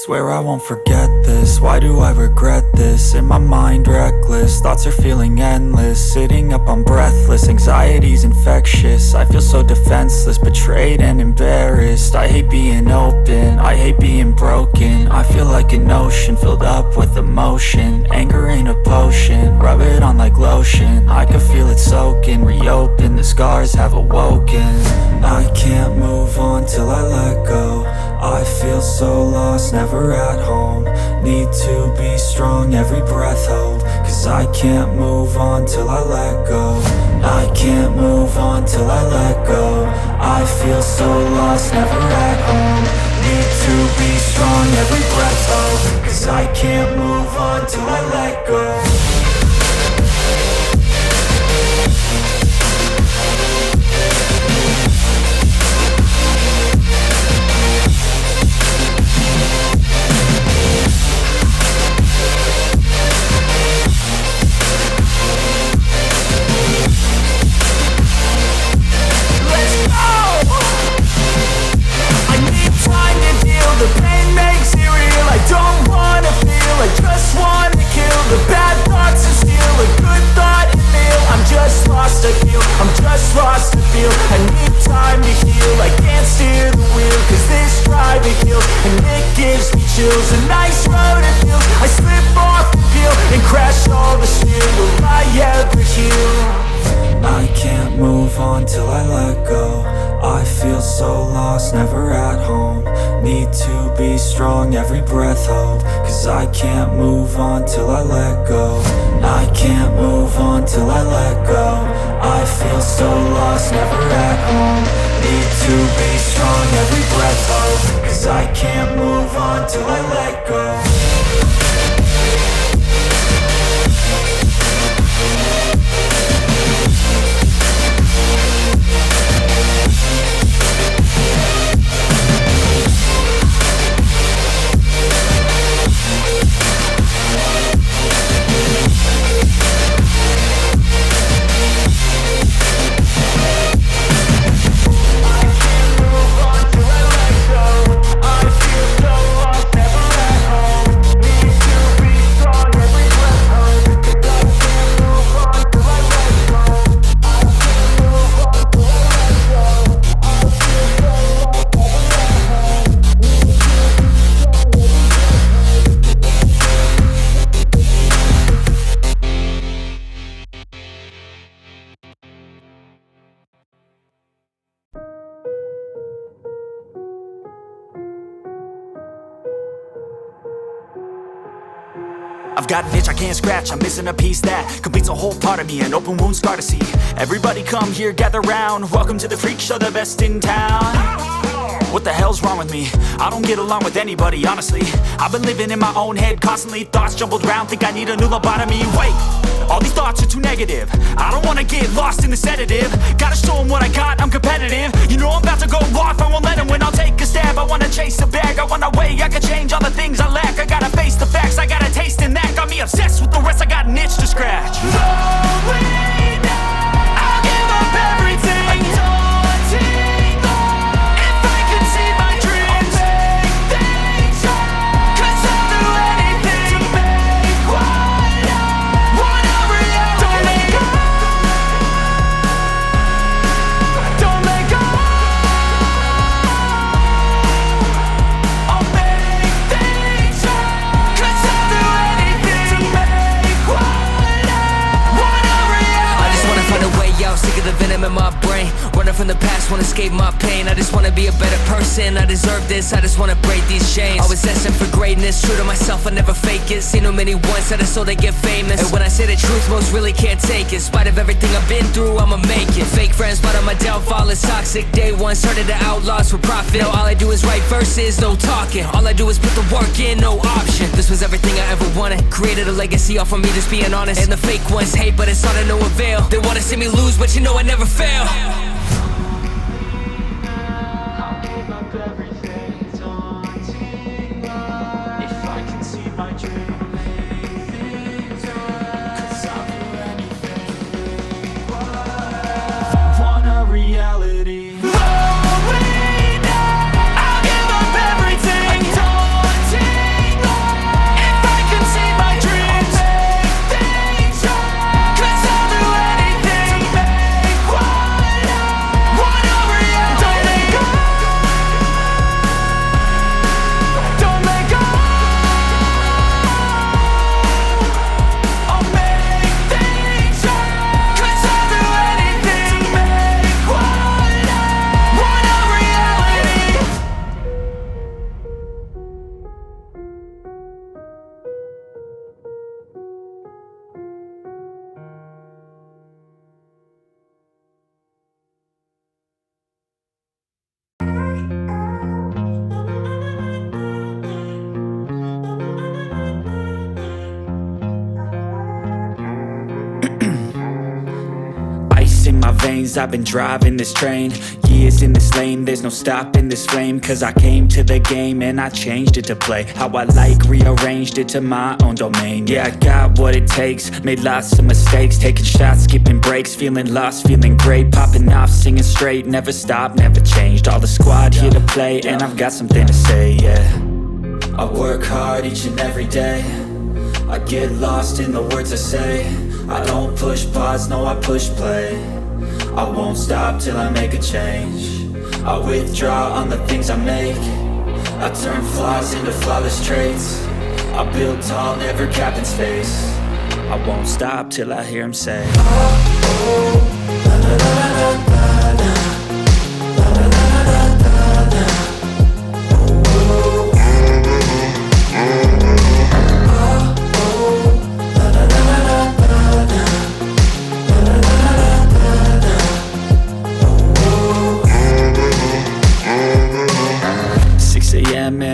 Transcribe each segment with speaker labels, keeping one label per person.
Speaker 1: Swear I won't forget this, why do I regret this? In my mind reckless, thoughts are feeling endless. Sitting up I'm breathless, anxiety's infectious. I feel so defenseless, betrayed and embarrassed. I hate being open, I hate being broken. I feel like an ocean filled up with emotion. Anger ain't a potion, rub it on like lotion. I can feel it soaking, reopen, the scars have awoken. I can't move on till I let go. I feel so lost, never at home. Need to be strong, every breath hold. Cause I can't move on till I let go. I can't move on till I let go. I feel so lost, never at home. Need to be strong, every breath hold. Cause I can't move on till I let go.
Speaker 2: The pain makes it real, I don't wanna feel, I just wanna kill the bad thoughts and steal a good thought and feel. I'm just lost, I feel, I'm just lost to feel. I need time to heal, I can't steer the wheel. Cause this drive it kills, and it gives me chills. A nice road it feels, I slip off the peel and crash all the steel. Will I ever heal?
Speaker 1: I can't move on till I let go. I feel so lost, never at home. Need to be strong, every breath hold. Cause I can't move on till I let go. I can't move on till I let go. I feel so lost, never at home. Need to be strong, every breath hold. Cause I can't move on till I let go.
Speaker 2: I've got an itch I can't scratch, I'm missing a piece that completes a whole part of me, an open wound scar to see. Everybody come here, gather round, welcome to the freak show, the best in town. What the hell's wrong with me? I don't get along with anybody, honestly. I've been living in my own head constantly, thoughts jumbled round, think I need a new lobotomy. Wait, all these thoughts are too negative. I don't wanna get lost in the sedative. Gotta show them what I got, I'm competitive. You know I'm about to go off, I won't let them win. I'll take a stab, I wanna chase a bag. I wanna weigh, I can change all the things I lack. I gotta face the facts, I got a taste in that. Got me obsessed with the rest, I got an itch to scratch. No way now, I'll give up everything. Daunting thought, if I could see my dreams, I'll make things right. 'Cause I'll do anything to make what I wanna reality. Don't let go, don't let go. I'll make things right. 'Cause I'll do anything to make what I wanna reality.
Speaker 3: I just wanna find a way out, sick of the venom in my brain. Running from the past, wanna escape my pain. I just wanna be a better person, I deserve this. I just wanna break these chains. Always asking for greatness, true to myself, I never fake it. Seen too many once that I so they get famous. And when I say the truth, most really can't take it. In spite of everything I've been through, I'ma make it. Fake friends, but on my downfall is toxic. Day one, started the outlaws for profit. Now all I do is write verses, no talking. All I do is put the work in, no option. This was everything I ever wanted. Created a legacy off of me, just being honest. And the fake ones hate, but it's all to no avail. They wanna see me lose, but you know I never fail.
Speaker 2: I'll give up everything, daunting life. If I can see my dream, make things right. 'Cause I'll do anything to make what I want a reality. No way now, I'll give up everything. Daunting lanes, I've been driving this train. Years in this lane, there's no stopping this flame. Cause I came to the game and I changed it to play how I like, rearranged it to my own domain. Yeah, I got what it takes, made lots of mistakes, taking shots, skipping breaks, feeling lost, feeling great, popping off, singing straight, never stopped, never changed. All the squad here to play, and I've got something to say, yeah. I work hard each and every day, I get lost in the words I say. I don't push pause, no I push play. I won't stop till I make a change. I withdraw on the things I make. I turn flaws into flawless traits. I build tall, never capped in space. I won't stop till I hear him say,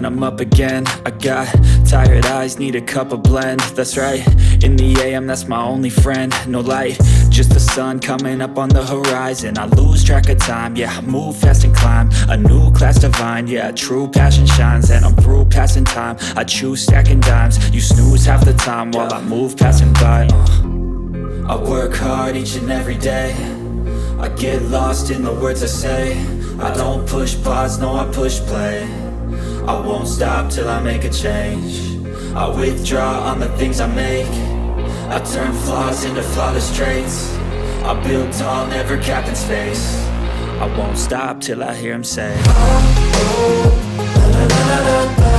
Speaker 2: and I'm up again. I got tired eyes, need a cup of blend. That's right, in the AM, that's my only friend. No light, just the sun coming up on the horizon. I lose track of time, yeah, I move fast and climb a new class divine, yeah, true passion shines. And I'm through passing time, I choose stacking dimes. You snooze half the time while I move passing by. I work hard each and every day, I get lost in the words I say. I don't push pause, no I push play. I won't stop till I make a change. I withdraw on the things I make. I turn flaws into flawless traits. I build tall, never capped in space. I won't stop till I hear him say, oh, oh, la, la, la, la, la.